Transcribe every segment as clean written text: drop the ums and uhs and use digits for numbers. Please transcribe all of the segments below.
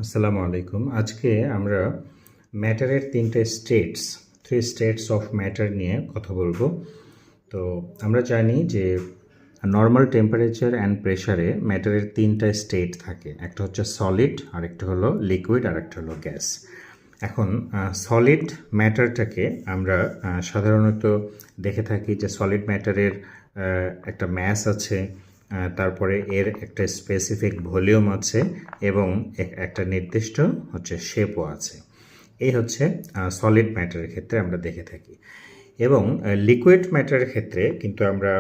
আসসালামু আলাইকুম। আজকে আমরা ম্যাটারের থ্রি স্টেটস অফ ম্যাটার নিয়ে কথা বলবো। তো আমরা জানি যে নর্মাল টেম্পারেচার অ্যান্ড প্রেশারে ম্যাটারের তিনটা স্টেট থাকে। একটা হচ্ছে সলিড, আরেকটা হলো লিকুইড, আরেকটা হলো গ্যাস। এখন সলিড ম্যাটারটাকে আমরা সাধারণত দেখে থাকি যে সলিড ম্যাটারের একটা ম্যাস আছে, তারপরে এর একটা স্পেসিফিক ভলিউম আছে এবং একটা নির্দিষ্ট হচ্ছে শেপও আছে। এই হচ্ছে সলিড ম্যাটারের ক্ষেত্রে আমরা দেখে থাকি। এবং লিকুইড ম্যাটারের ক্ষেত্রে কিন্তু আমরা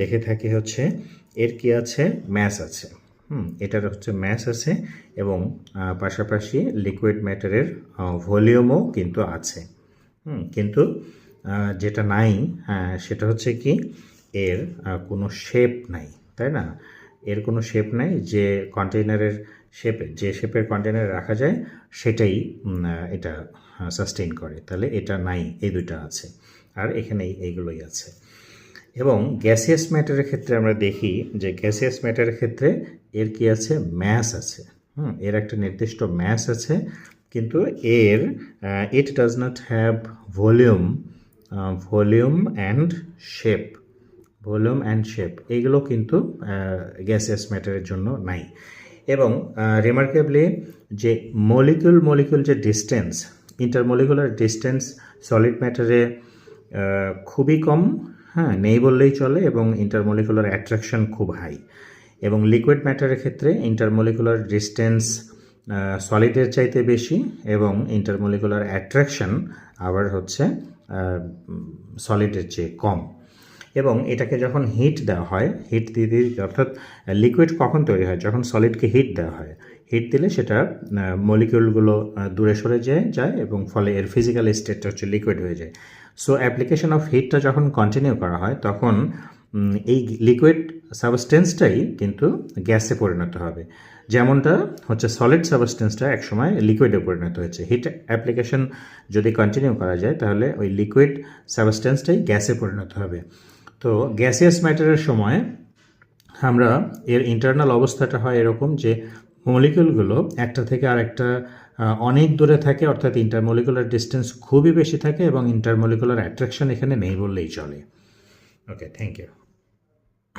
দেখে থাকি হচ্ছে এর কি আছে, ম্যাস আছে। এটার হচ্ছে ম্যাস আছে এবং পাশাপাশি লিকুইড ম্যাটারের ভলিউমও কিন্তু আছে। কিন্তু যেটা নাই সেটা হচ্ছে কি, এর কোনো শেপ নাই, তাই না? এর কোনো শেপ নাই। যে কন্টেইনারের যে শেপের কন্টেইনারে রাখা যায় সেটাই এটা সাস্টেইন করে। তাহলে এটা নাই, এই দুইটা আছে, আর এখানে এইগুলোই আছে। এবং গ্যাসিয়াস ম্যাটারের ক্ষেত্রে আমরা দেখি যে গ্যাসিয়াস ম্যাটারের ক্ষেত্রে এর কি আছে, ম্যাস আছে। এর একটা নির্দিষ্ট ম্যাস আছে, কিন্তু এর it does not have volume and shape. এইগুলো কিন্তু গ্যাসিয়াস ম্যাটারের জন্য নাই। এবং রিমার্কেবলি যে মলিকিউল যে ডিস্টেন্স, ইন্টারমলিকুলার ডিস্টেন্স সলিড ম্যাটারে খুবই কম, নেই বললেই চলে, এবং ইন্টারমলিকুলার অ্যাট্রাকশন খুব হাই। এবং লিকুইড ম্যাটারের ক্ষেত্রে ইন্টারমলিকুলার ডিস্টেন্স সলিডের চাইতে বেশি এবং ইন্টারমলিকুলার অ্যাট্রাকশন আবার হচ্ছে সলিডের চেয়ে কম। এবং এটাকে যখন হিট দেওয়া হয়, হিট দিয়ে অর্থাৎ লিকুইড কখন তৈরি হয়, যখন সলিডকে হিট দেওয়া হয়। হিট দিলে সেটা মলিকিউলগুলো দূরে সরে যায় এবং ফলে এর ফিজিক্যাল স্টেটটা হচ্ছে লিকুইড হয়ে যায়। সো অ্যাপ্লিকেশন অফ হিটটা যখন কন্টিনিউ করা হয় তখন এই লিকুইড সাবস্টেন্সটাই কিন্তু গ্যাসে পরিণত হবে, যেমনটা হচ্ছে সলিড সাবস্টেন্সটা একসময় লিকুইডে পরিণত হয়েছে। হিট অ্যাপ্লিকেশন যদি কন্টিনিউ করা যায় তাহলে ওই লিকুইড সাবস্টেন্সটাই গ্যাসে পরিণত হবে। তো গ্যাসিয়াস ম্যাটারের সময় আমরা এর ইন্টারনাল অবস্থাটা হয় এরকম যে মলিকিউলগুলো একটা থেকে আরেকটা অনেক দূরে থাকে, অর্থাৎ ইন্টারমলিকুলার ডিস্টেন্স খুবই বেশি থাকে এবং ইন্টারমলিকুলার অ্যাট্রাকশন এখানে নেই বললেই চলে। ওকে, থ্যাংক ইউ।